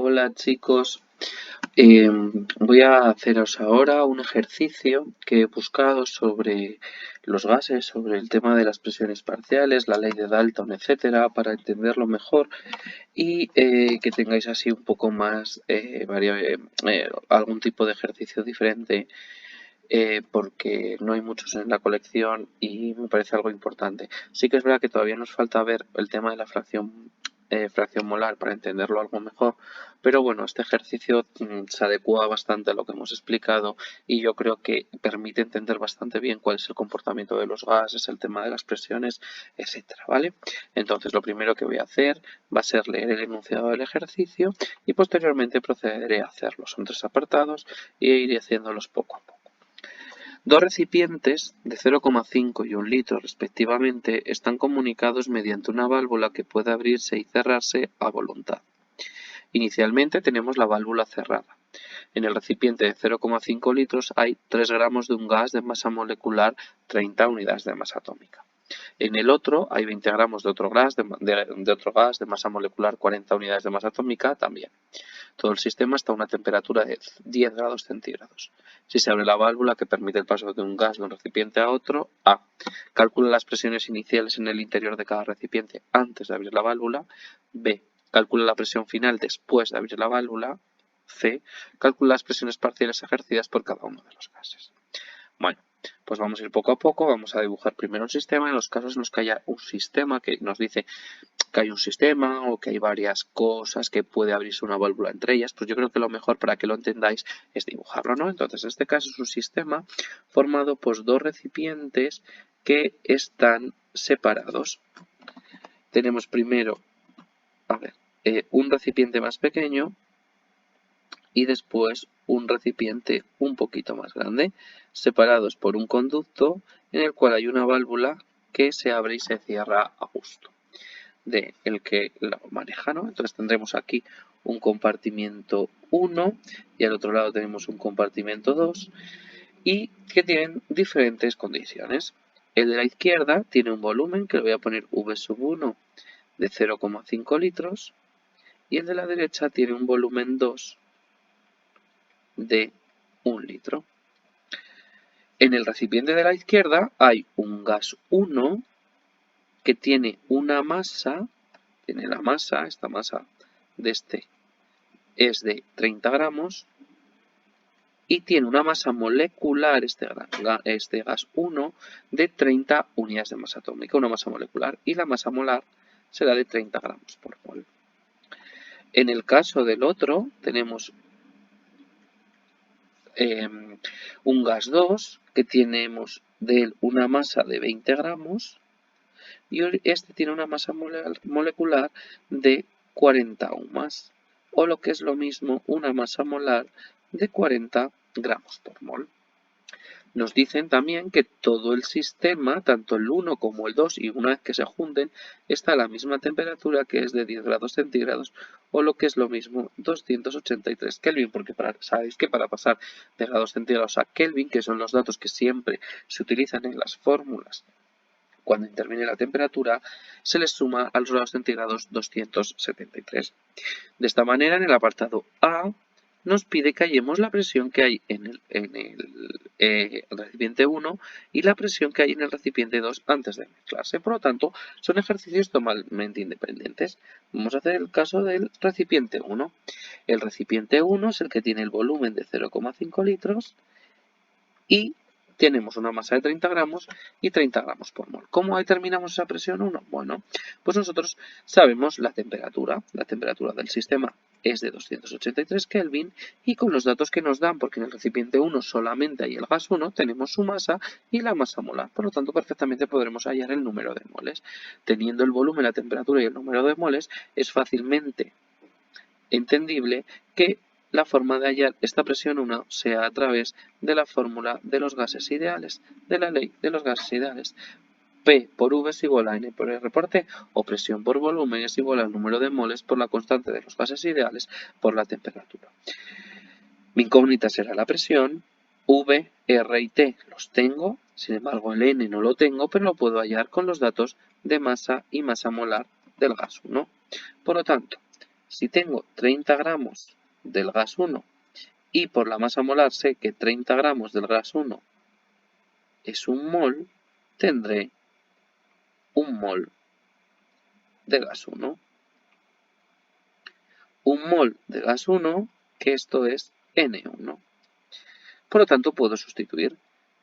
Hola chicos, voy a haceros ahora un ejercicio que he buscado sobre los gases, sobre el tema de las presiones parciales, la ley de Dalton, etcétera, para entenderlo mejor y que tengáis así un poco más algún tipo de ejercicio diferente. Porque no hay muchos en la colección y me parece algo importante. Sí que es verdad que todavía nos falta ver el tema de la fracción molar para entenderlo algo mejor, pero bueno, este ejercicio se adecua bastante a lo que hemos explicado y yo creo que permite entender bastante bien cuál es el comportamiento de los gases, el tema de las presiones, etcétera, ¿vale? Entonces lo primero que voy a hacer va a ser leer el enunciado del ejercicio y posteriormente procederé a hacerlo. Son 3 apartados y iré haciéndolos poco a poco. Dos recipientes de 0,5 y 1 litro respectivamente están comunicados mediante una válvula que puede abrirse y cerrarse a voluntad. Inicialmente tenemos la válvula cerrada. En el recipiente de 0,5 litros hay 3 gramos de un gas de masa molecular 30 unidades de masa atómica. En el otro hay 20 gramos de otro gas de masa molecular 40 unidades de masa atómica también. Todo el sistema está a una temperatura de 10 grados centígrados. Si se abre la válvula que permite el paso de un gas de un recipiente a otro, A. Calcula las presiones iniciales en el interior de cada recipiente antes de abrir la válvula. B. Calcula la presión final después de abrir la válvula. C. Calcula las presiones parciales ejercidas por cada uno de los gases. Bueno, pues vamos a ir poco a poco, vamos a dibujar primero un sistema en los casos en los que haya un sistema que nos dice que hay un sistema o que hay varias cosas que puede abrirse una válvula entre ellas, pues yo creo que lo mejor para que lo entendáis es dibujarlo, ¿no? Entonces, en este caso es un sistema formado por 2 recipientes que están separados. Tenemos primero, un recipiente más pequeño y después un recipiente un poquito más grande, separados por un conducto en el cual hay una válvula que se abre y se cierra a gusto de el que lo maneja, ¿no? Entonces tendremos aquí un compartimiento 1 y al otro lado tenemos un compartimento 2 y que tienen diferentes condiciones. El de la izquierda tiene un volumen que le voy a poner V1 de 0,5 litros y el de la derecha tiene un volumen 2 de 1 litro. En el recipiente de la izquierda hay un gas 1 que tiene una masa, esta masa de este es de 30 gramos y tiene una masa molecular, este gas 1, de 30 unidades de masa atómica, una masa molecular, y la masa molar será de 30 gramos por mol. En el caso del otro tenemos un gas 2 que tenemos de él una masa de 20 gramos y este tiene una masa molecular de 40 aún más, o lo que es lo mismo, una masa molar de 40 gramos por mol. Nos dicen también que todo el sistema, tanto el 1 como el 2, y una vez que se junten, está a la misma temperatura que es de 10 grados centígrados, o lo que es lo mismo, 283 Kelvin, porque sabéis que para pasar de grados centígrados a Kelvin, que son los datos que siempre se utilizan en las fórmulas cuando interviene la temperatura, se les suma a los grados centígrados 273. De esta manera, en el apartado A, nos pide que hallemos la presión que hay en el recipiente 1 y la presión que hay en el recipiente 2 antes de mezclarse. Por lo tanto, son ejercicios totalmente independientes. Vamos a hacer el caso del recipiente 1. El recipiente 1 es el que tiene el volumen de 0,5 litros y tenemos una masa de 30 gramos y 30 gramos por mol. ¿Cómo determinamos esa presión 1? Bueno, pues nosotros sabemos la temperatura. La temperatura del sistema es de 283 Kelvin y con los datos que nos dan, porque en el recipiente 1 solamente hay el gas 1, tenemos su masa y la masa molar. Por lo tanto, perfectamente podremos hallar el número de moles. Teniendo el volumen, la temperatura y el número de moles, es fácilmente entendible que la forma de hallar esta presión 1 sea a través de la fórmula de los gases ideales, de la ley de los gases ideales. P por V es igual a N por R por T, o presión por volumen es igual al número de moles por la constante de los gases ideales por la temperatura. Mi incógnita será la presión. V, R y T los tengo, sin embargo el N no lo tengo, pero lo puedo hallar con los datos de masa y masa molar del gas 1. Por lo tanto, Si tengo 30 gramos del gas 1 y por la masa molar sé que 30 gramos del gas 1 es un mol, tendré un mol de gas 1. Un mol de gas 1, que esto es N1. Por lo tanto, puedo sustituir.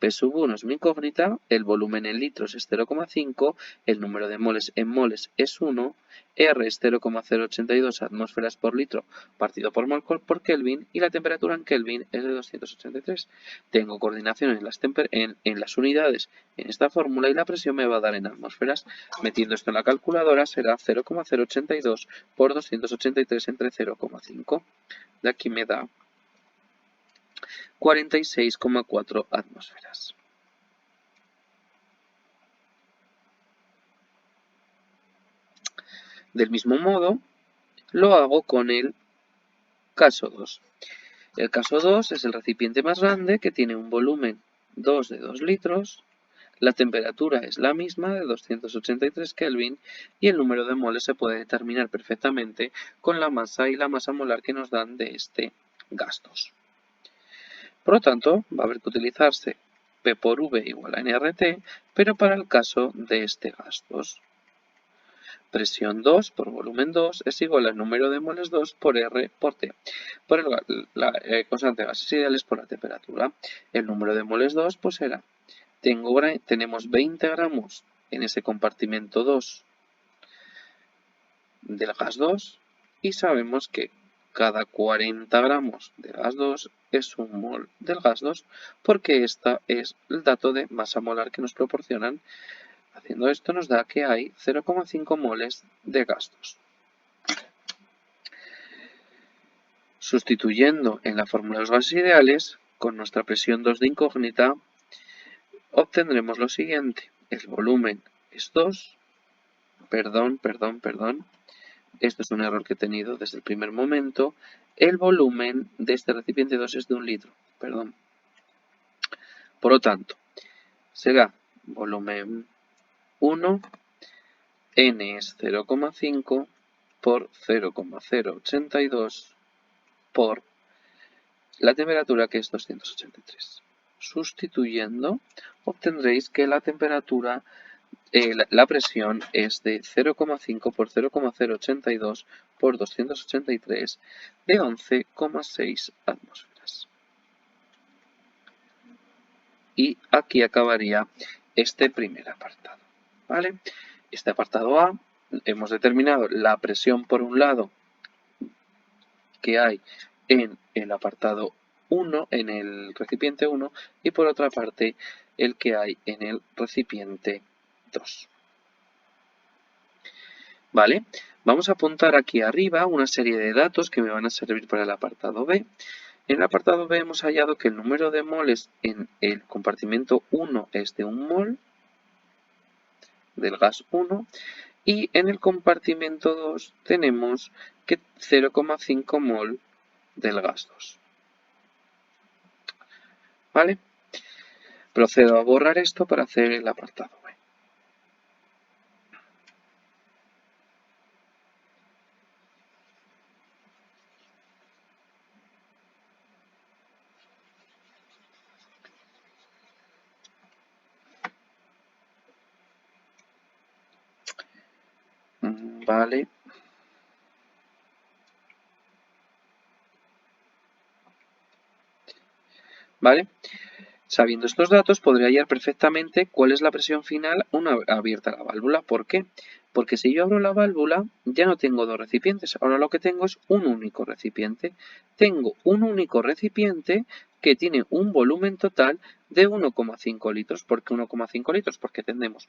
P sub 1 es mi incógnita, el volumen en litros es 0,5, el número de moles en moles es 1, R es 0,082 atmósferas por litro partido por mol por Kelvin y la temperatura en Kelvin es de 283. Tengo coordinación en las unidades en esta fórmula y la presión me va a dar en atmósferas. Metiendo esto en la calculadora será 0,082 por 283 entre 0,5. De aquí me da 46,4 atmósferas. Del mismo modo, lo hago con el caso 2. El caso 2 es el recipiente más grande que tiene un volumen 2 de 2 litros, la temperatura es la misma de 283 Kelvin y el número de moles se puede determinar perfectamente con la masa y la masa molar que nos dan de este gas 2. Por lo tanto, va a haber que utilizarse P por V igual a nRT, pero para el caso de este gas 2. Presión 2 por volumen 2 es igual al número de moles 2 por R por T. Por la constante de gases ideales por la temperatura. El número de moles 2 pues será, tenemos 20 gramos en ese compartimento 2 del gas 2 y sabemos que cada 40 gramos de gas 2 es un mol del gas 2 porque este es el dato de masa molar que nos proporcionan. Haciendo esto nos da que hay 0,5 moles de gas 2. Sustituyendo en la fórmula de los gases ideales, con nuestra presión 2 de incógnita, obtendremos lo siguiente. El volumen es 2. Perdón. Esto es un error que he tenido desde el primer momento. El volumen de este recipiente 2 es de 1 litro. Perdón. Por lo tanto, será volumen 1, N es 0,5 por 0,082 por la temperatura que es 283. Sustituyendo, obtendréis que la temperatura, la presión es de 0,5 por 0,082 por 283 de 11,6 atmósferas. Y aquí acabaría este primer apartado. ¿Vale? Este apartado A, hemos determinado la presión por un lado que hay en el apartado 1, en el recipiente 1, y por otra parte el que hay en el recipiente 2. ¿Vale? Vamos a apuntar aquí arriba una serie de datos que me van a servir para el apartado B. En el apartado B hemos hallado que el número de moles en el compartimento 1 es de 1 mol del gas 1 y en el compartimento 2 tenemos que 0,5 mol del gas 2. ¿Vale? Procedo a borrar esto para hacer el apartado B. Vale. ¿Vale? Sabiendo estos datos, podré hallar perfectamente cuál es la presión final una vez abierta la válvula. ¿Por qué? Porque si yo abro la válvula, ya no tengo dos recipientes. Ahora lo que tengo es un único recipiente. Tengo un único recipiente que tiene un volumen total de 1,5 litros. ¿Por qué 1,5 litros? Porque tenemos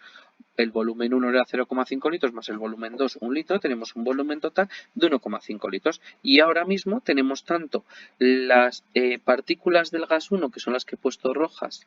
el volumen 1 era 0,5 litros más el volumen 2, 1 litro. Tenemos un volumen total de 1,5 litros. Y ahora mismo tenemos tanto las partículas del gas 1, que son las que he puesto rojas,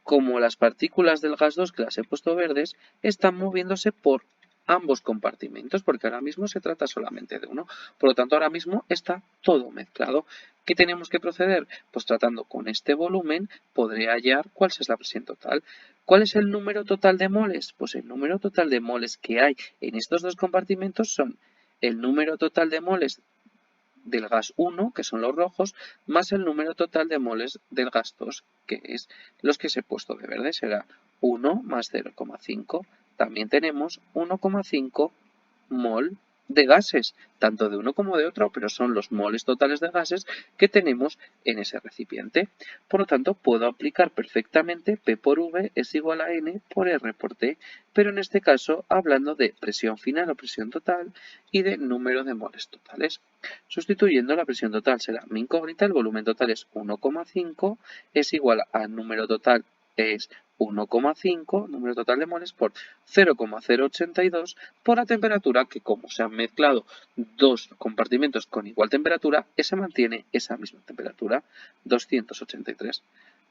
como las partículas del gas 2, que las he puesto verdes, están moviéndose por ambos compartimentos, porque ahora mismo se trata solamente de uno. Por lo tanto, ahora mismo está todo mezclado. ¿Qué tenemos que proceder? Pues tratando con este volumen, podré hallar cuál es la presión total. ¿Cuál es el número total de moles? Pues el número total de moles que hay en estos dos compartimentos son el número total de moles del gas 1, que son los rojos, más el número total de moles del gas 2, que es los que se he puesto de verde, será 1 más 0,5. También tenemos 1,5 mol de gases, tanto de uno como de otro, pero son los moles totales de gases que tenemos en ese recipiente. Por lo tanto, puedo aplicar perfectamente P por V es igual a N por R por T, pero en este caso hablando de presión final o presión total y de número de moles totales. Sustituyendo, la presión total será mi incógnita, el volumen total es 1,5, es igual al número total es 1,5, número total de moles, por 0,082 por la temperatura, que como se han mezclado dos compartimentos con igual temperatura, se mantiene esa misma temperatura, 283.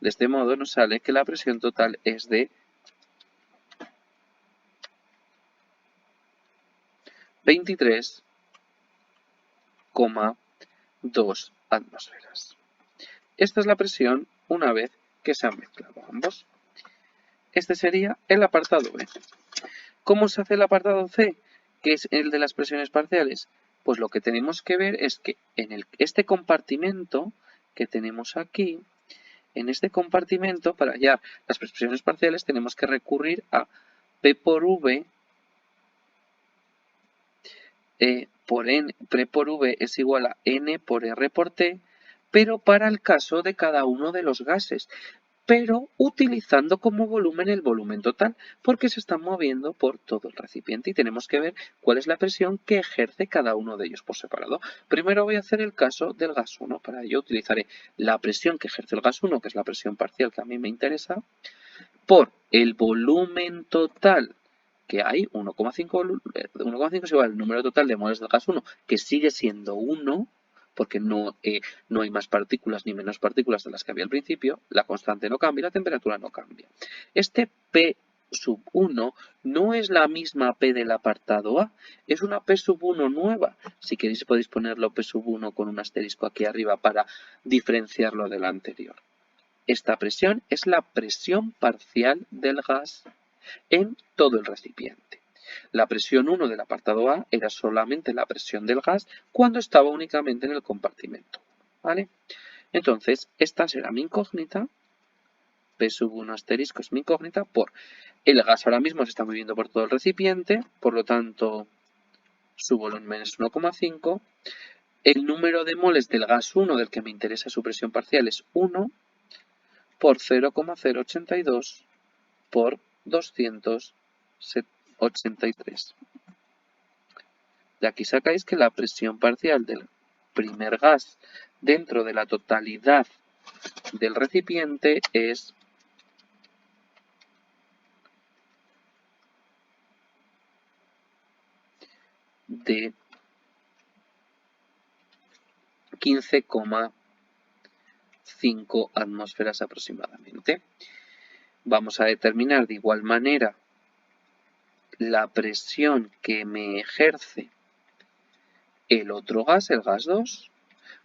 De este modo nos sale que la presión total es de 23,2 atmósferas. Esta es la presión una vez que se han mezclado ambos. Este sería el apartado B. ¿Cómo se hace el apartado C, que es el de las presiones parciales? Pues lo que tenemos que ver es que en este compartimento que tenemos aquí, en este compartimento, para hallar las presiones parciales, tenemos que recurrir a P por V P por V es igual a N por R por T, pero para el caso de cada uno de los gases, pero utilizando como volumen el volumen total, porque se están moviendo por todo el recipiente y tenemos que ver cuál es la presión que ejerce cada uno de ellos por separado. Primero voy a hacer el caso del gas 1, para ello utilizaré la presión que ejerce el gas 1, que es la presión parcial que a mí me interesa, por el volumen total que hay, 1,5 es igual al número total de moles del gas 1, que sigue siendo 1, porque no hay más partículas ni menos partículas de las que había al principio, la constante no cambia y la temperatura no cambia. Este P sub 1 no es la misma P del apartado A, es una P sub 1 nueva. Si queréis podéis ponerlo P sub 1 con un asterisco aquí arriba para diferenciarlo de la anterior. Esta presión es la presión parcial del gas en todo el recipiente. La presión 1 del apartado A era solamente la presión del gas cuando estaba únicamente en el compartimento. ¿Vale? Entonces, esta será mi incógnita. P sub 1 asterisco es mi incógnita por el gas ahora mismo se está moviendo por todo el recipiente, por lo tanto su volumen es 1,5. El número de moles del gas 1 del que me interesa su presión parcial es 1 por 0,082 por 283. De aquí sacáis que la presión parcial del primer gas dentro de la totalidad del recipiente es de 15,5 atmósferas aproximadamente. Vamos a determinar de igual manera la presión que me ejerce el otro gas, el gas 2.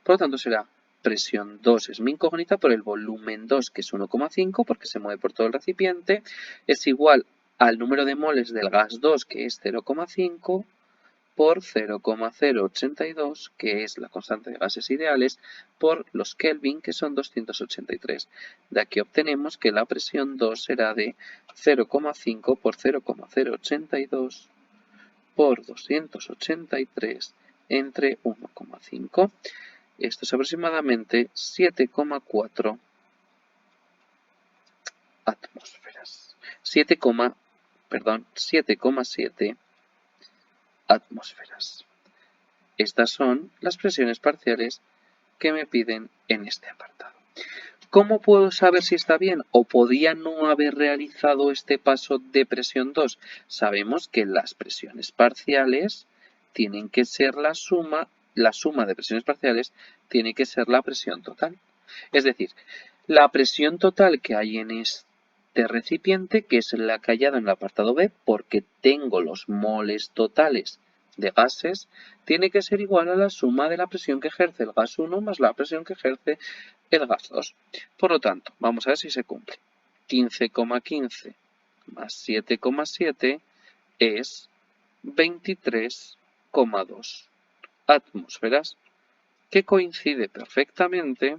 Por lo tanto será presión 2 es mi incógnita por el volumen 2, que es 1,5, porque se mueve por todo el recipiente, es igual al número de moles del gas 2, que es 0,5, por 0,082, que es la constante de gases ideales, por los Kelvin, que son 283. De aquí obtenemos que la presión 2 será de 0,5 por 0,082 por 283 entre 1,5. Esto es aproximadamente 7,4 atmósferas. 7,7 atmósferas. Estas son las presiones parciales que me piden en este apartado. ¿Cómo puedo saber si está bien o podía no haber realizado este paso de presión 2? Sabemos que las presiones parciales tienen que ser la suma de presiones parciales tiene que ser la presión total. Es decir, la presión total que hay en este recipiente, que es la que he hallado en el apartado B, porque tengo los moles totales de gases, tiene que ser igual a la suma de la presión que ejerce el gas 1 más la presión que ejerce el gas 2. Por lo tanto, vamos a ver si se cumple. 15,15 más 7,7 es 23,2 1,2 atmósferas, que coincide perfectamente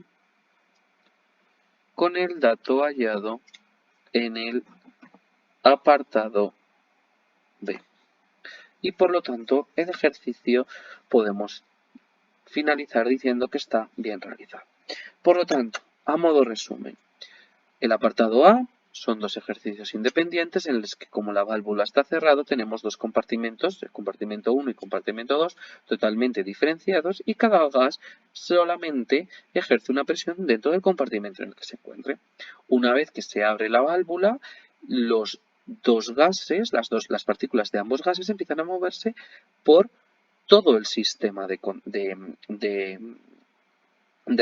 con el dato hallado en el apartado B. Y por lo tanto, el ejercicio podemos finalizar diciendo que está bien realizado. Por lo tanto, a modo resumen, el apartado A son dos ejercicios independientes en los que, como la válvula está cerrada, tenemos dos compartimentos, el compartimento 1 y compartimento 2, totalmente diferenciados, y cada gas solamente ejerce una presión dentro del compartimento en el que se encuentre. Una vez que se abre la válvula, los dos gases, las partículas de ambos gases empiezan a moverse por todo el sistema de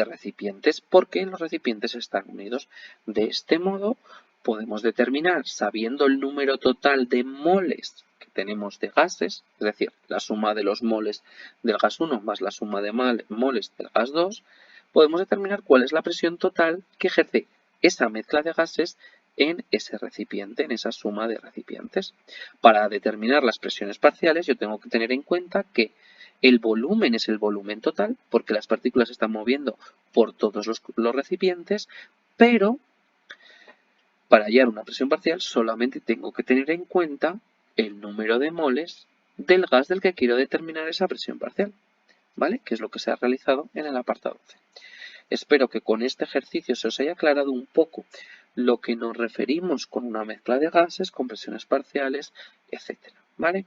recipientes, porque los recipientes están unidos. De este modo podemos determinar, sabiendo el número total de moles que tenemos de gases, es decir, la suma de los moles del gas 1 más la suma de moles del gas 2, podemos determinar cuál es la presión total que ejerce esa mezcla de gases en ese recipiente, en esa suma de recipientes. Para determinar las presiones parciales, yo tengo que tener en cuenta que el volumen es el volumen total, porque las partículas se están moviendo por todos los recipientes, pero para hallar una presión parcial solamente tengo que tener en cuenta el número de moles del gas del que quiero determinar esa presión parcial, ¿vale? Que es lo que se ha realizado en el apartado C. Espero que con este ejercicio se os haya aclarado un poco lo que nos referimos con una mezcla de gases, con presiones parciales, etcétera, ¿vale?